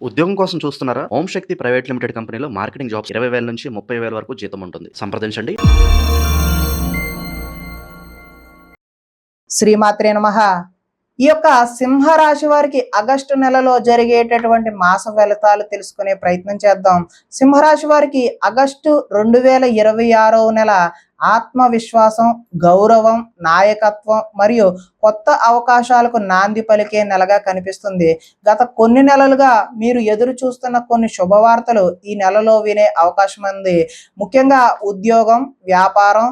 ఉద్యోగం కోసం చూస్తున్నారా? ఓం శక్తి ప్రైవేట్ లిమిటెడ్ కంపెనీలో మార్కెటింగ్ జాబ్స్ 20,000 నుంచి 30,000 వరకు జీతం ఉంటుంది. సంప్రదించండి. శ్రీమాత్రే నమః. ఈ యొక్క సింహరాశి వారికి ఆగస్టు నెలలో జరిగేటటువంటి మాస ఫలితాలు తెలుసుకునే ప్రయత్నం చేద్దాం. సింహరాశి వారికి ఆగస్టు 2026వ నెల ఆత్మవిశ్వాసం, గౌరవం, నాయకత్వం మరియు కొత్త అవకాశాలకు నాంది పలికే నెలగా కనిపిస్తుంది. గత కొన్ని నెలలుగా మీరు ఎదురు చూస్తున్న కొన్ని శుభవార్తలు ఈ నెలలో వినే అవకాశం ఉంది. ముఖ్యంగా ఉద్యోగం, వ్యాపారం,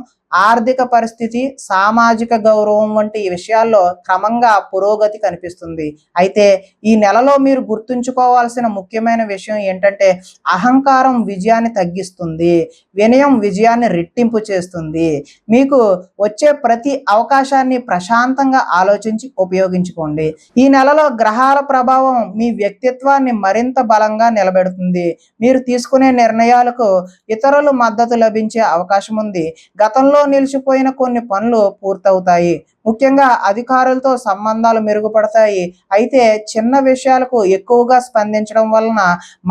ఆర్థిక పరిస్థితి, సామాజిక గౌరవం వంటి విషయాల్లో క్రమంగా పురోగతి కనిపిస్తుంది. అయితే ఈ నెలలో మీరు గుర్తుంచుకోవాల్సిన ముఖ్యమైన విషయం ఏంటంటే అహంకారం విజయాన్ని తగ్గిస్తుంది, వినయం విజయాన్ని రెట్టింపు చేస్తుంది. మీకు వచ్చే ప్రతి అవకాశాన్ని ప్రశాంతంగా ఆలోచించి ఉపయోగించుకోండి. ఈ నెలలో గ్రహాల ప్రభావం మీ వ్యక్తిత్వాన్ని మరింత బలంగా నిలబెడుతుంది. మీరు తీసుకునే నిర్ణయాలకు ఇతరుల మద్దతు లభించే అవకాశం ఉంది. గతంలో నిలిచిపోయిన కొన్ని పనులు పూర్తవుతాయి. ముఖ్యంగా అధికారులతో సంబంధాలు మెరుగుపడతాయి. అయితే చిన్న విషయాలకు ఎక్కువగా స్పందించడం వలన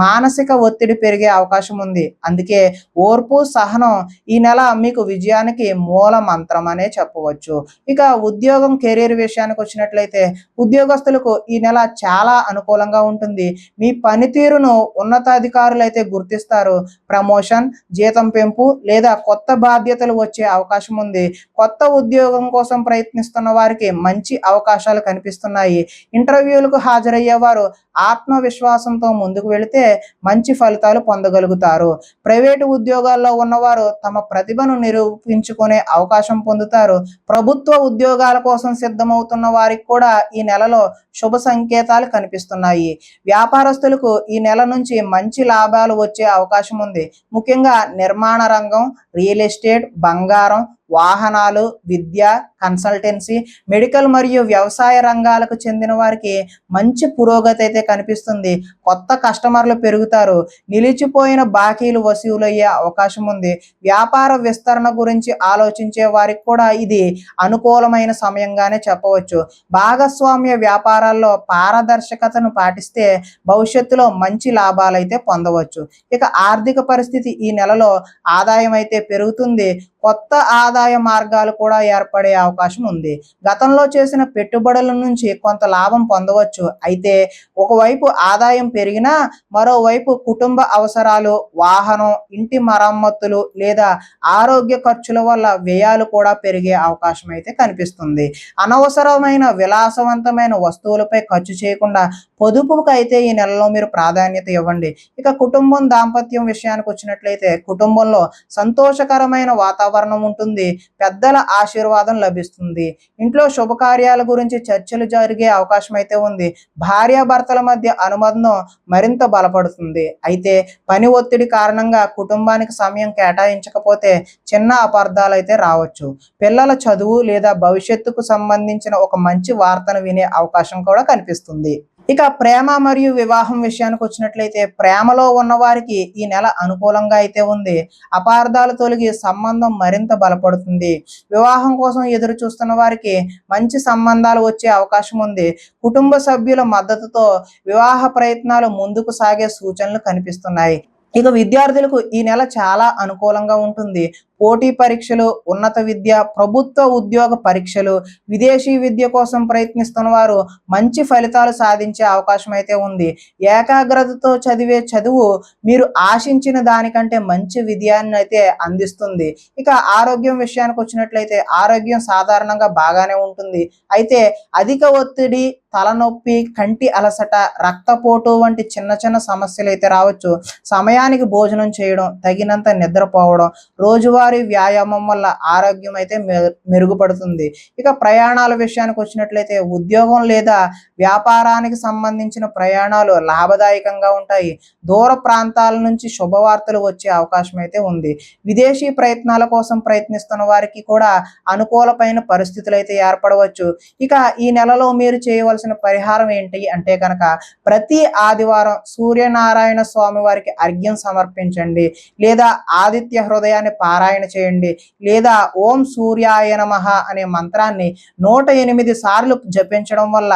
మానసిక ఒత్తిడి పెరిగే అవకాశం ఉంది. అందుకే ఓర్పు, సహనం ఈ నెల మీకు విజయానికి మూల మంత్రం అనే చెప్పవచ్చు. ఇక ఉద్యోగం, కెరీర్ విషయానికి వచ్చినట్లయితే ఉద్యోగస్తులకు ఈ నెల చాలా అనుకూలంగా ఉంటుంది. మీ పనితీరును ఉన్నతాధికారులు అయితే గుర్తిస్తారు. ప్రమోషన్, జీతం పెంపు లేదా కొత్త బాధ్యతలు వచ్చే అవకాశం ఉంది. కొత్త ఉద్యోగం కోసం ప్రయత్నిస్తున్న వారికి మంచి అవకాశాలు కనిపిస్తున్నాయి. ఇంటర్వ్యూలకు హాజరయ్యే వారు ఆత్మవిశ్వాసంతో ముందుకు వెళితే మంచి ఫలితాలు పొందగలుగుతారు. ప్రైవేటు ఉద్యోగాల్లో ఉన్నవారు తమ ప్రతిభను నిరూపించుకునే అవకాశం పొందుతారు. ప్రభుత్వ ఉద్యోగాల కోసం సిద్ధమవుతున్న వారికి కూడా ఈ నెలలో శుభ సంకేతాలు కనిపిస్తున్నాయి. వ్యాపారస్తులకు ఈ నెల నుంచి మంచి లాభాలు వచ్చే అవకాశం ఉంది. ముఖ్యంగా నిర్మాణ రంగం, రియల్ ఎస్టేట్, బంగారం, వాహనాలు, విద్య, కన్సల్టెన్సీ, మెడికల్ మరియు వ్యవసాయ రంగాలకు చెందిన వారికి మంచి పురోగతి అయితే కనిపిస్తుంది. కొత్త కస్టమర్లు పెరుగుతారు. నిలిచిపోయిన బాకీలు వసూలయ్యే అవకాశం ఉంది. వ్యాపార విస్తరణ గురించి ఆలోచించే వారికి కూడా ఇది అనుకూలమైన సమయంగానే చెప్పవచ్చు. భాగస్వామ్య వ్యాపారాల్లో పారదర్శకతను పాటిస్తే భవిష్యత్తులో మంచి లాభాలు అయితే పొందవచ్చు. ఇక ఆర్థిక పరిస్థితి ఈ నెలలో ఆదాయం అయితే పెరుగుతుంది. కొత్త ఆదాయ మార్గాలు కూడా ఏర్పడే అవకాశం ఉంది. గతంలో చేసిన పెట్టుబడుల నుంచి కొంత లాభం పొందవచ్చు. అయితే ఒకవైపు ఆదాయం పెరిగినా మరోవైపు కుటుంబ అవసరాలు, వాహనం, ఇంటి మరమ్మతులు లేదా ఆరోగ్య ఖర్చుల వల్ల వ్యయాలు కూడా పెరిగే అవకాశం అయితే కనిపిస్తుంది. అనవసరమైన విలాసవంతమైన వస్తువులపై ఖర్చు చేయకుండా పొదుపుకు అయితే ఈ నెలలో మీరు ప్రాధాన్యత ఇవ్వండి. ఇక కుటుంబం, దాంపత్యం విషయానికి వచ్చినట్లయితే కుటుంబంలో సంతోషకరమైన వాతావరణం ఉంటుంది. పెద్దల ఆశీర్వాదం లభిస్తుంది. ఇంట్లో శుభకార్యాల గురించి చర్చలు జరిగే అవకాశం అయితే ఉంది. భార్యాభర్తల మధ్య అనుబంధం మరింత బలపడుతుంది. అయితే పని ఒత్తిడి కారణంగా కుటుంబానికి సమయం కేటాయించకపోతే చిన్న అపార్థాలు అయితే రావచ్చు. పిల్లల చదువు లేదా భవిష్యత్తుకు సంబంధించిన ఒక మంచి వార్తను వినే అవకాశం కూడా కనిపిస్తుంది. ఇక ప్రేమ మరియు వివాహం విషయానికి వచ్చినట్లయితే ప్రేమలో ఉన్న వారికి ఈ నెల అనుకూలంగా అయితే ఉంది. అపార్థాలు తొలగి సంబంధం మరింత బలపడుతుంది. వివాహం కోసం ఎదురు చూస్తున్న వారికి మంచి సంబంధాలు వచ్చే అవకాశం ఉంది. కుటుంబ సభ్యుల మద్దతుతో వివాహ ప్రయత్నాలు ముందుకు సాగే సూచనలు కనిపిస్తున్నాయి. ఇక విద్యార్థులకు ఈ నెల చాలా అనుకూలంగా ఉంటుంది. పోటీ పరీక్షలు, ఉన్నత విద్య, ప్రభుత్వ ఉద్యోగ పరీక్షలు, విదేశీ విద్య కోసం ప్రయత్నిస్తున్న వారు మంచి ఫలితాలు సాధించే అవకాశం అయితే ఉంది. ఏకాగ్రతతో చదివే చదువు మీరు ఆశించిన దానికంటే మంచి విజయాన్ని అయితే అందిస్తుంది. ఇక ఆరోగ్యం విషయానికి వచ్చినట్లయితే ఆరోగ్యం సాధారణంగా బాగానే ఉంటుంది. అయితే అధిక ఒత్తిడి, తలనొప్పి, కంటి అలసట, రక్తపోటు వంటి చిన్న చిన్న సమస్యలు అయితే రావచ్చు. సమయానికి భోజనం చేయడం, తగినంత నిద్రపోవడం, రోజువారీ వ్యాయామం వల్ల ఆరోగ్యం అయితే మెరుగుపడుతుంది. ఇక ప్రయాణాల విషయానికి వచ్చినట్లయితే ఉద్యోగం లేదా వ్యాపారానికి సంబంధించిన ప్రయాణాలు లాభదాయకంగా ఉంటాయి. దూర ప్రాంతాల నుంచి శుభవార్తలు వచ్చే అవకాశం అయితే ఉంది. విదేశీ ప్రయత్నాల కోసం ప్రయత్నిస్తున్న వారికి కూడా అనుకూలమైన పరిస్థితులు అయితే ఏర్పడవచ్చు. ఇక ఈ నెలలో మీరు చేయవలసిన పరిహారం ఏంటి అంటే కనుక ప్రతి ఆదివారం సూర్యనారాయణ స్వామి వారికి అర్ఘ్యం సమర్పించండి లేదా ఆదిత్య హృదయాన్ని పారాయణ పారాయణ చేయండి, లేదా ఓం సూర్యాయ నమః అనే మంత్రాన్ని 108 సార్లు జపించడం వల్ల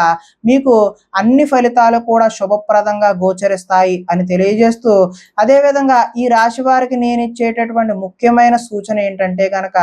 మీకు అన్ని ఫలితాలు కూడా శుభప్రదంగా గోచరిస్తాయి అని తెలియజేస్తూ, అదేవిధంగా ఈ రాశి వారికి నేను ఇచ్చేటటువంటి ముఖ్యమైన సూచన ఏంటంటే కనుక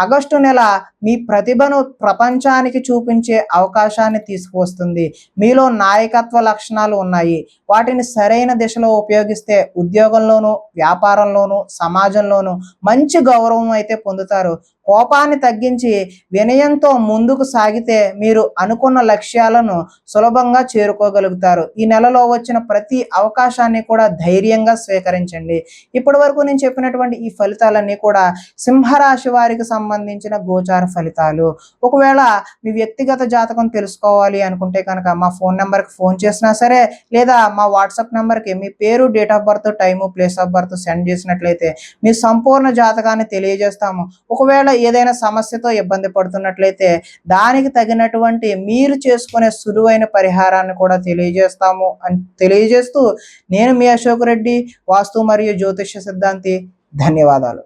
ఆగస్టు నెల మీ ప్రతిభను ప్రపంచానికి చూపించే అవకాశాన్ని తీసుకువస్తుంది. మీలో నాయకత్వ లక్షణాలు ఉన్నాయి. వాటిని సరైన దిశలో ఉపయోగిస్తే ఉద్యోగంలోనూ, వ్యాపారంలోనూ, సమాజంలోనూ మంచి గౌరవం అయితే పొందుతారు. కోపాన్ని తగ్గించి వినయంతో ముందుకు సాగితే మీరు అనుకున్న లక్ష్యాలను సులభంగా చేరుకోగలుగుతారు. ఈ నెలలో వచ్చిన ప్రతి అవకాశాన్ని కూడా ధైర్యంగా స్వీకరించండి. ఇప్పటి వరకు నేను చెప్పినటువంటి ఈ ఫలితాలన్నీ కూడా సింహరాశి వారికి సంబంధించిన గోచార ఫలితాలు. ఒకవేళ మీ వ్యక్తిగత జాతకం తెలుసుకోవాలి అనుకుంటే కనుక మా ఫోన్ నెంబర్కి ఫోన్ చేసినా సరే, లేదా మా వాట్సాప్ నెంబర్కి మీ పేరు, date of birth, time, place of birth send చేసినట్లయితే మీ సంపూర్ణ జాతకాన్ని తెలియజేస్తాము. ఒకవేళ ఏదైనా సమస్యతో ఇబ్బంది పడుతున్నట్లయితే దానికి తగినటువంటి మీరు చేసుకునే సులువైన పరిహారాన్ని కూడా తెలియజేస్తాము అని తెలియజేస్తూ, నేను మీ అశోక్ రెడ్డి, వాస్తు మరియు జ్యోతిష్య సిద్ధాంతి. ధన్యవాదాలు.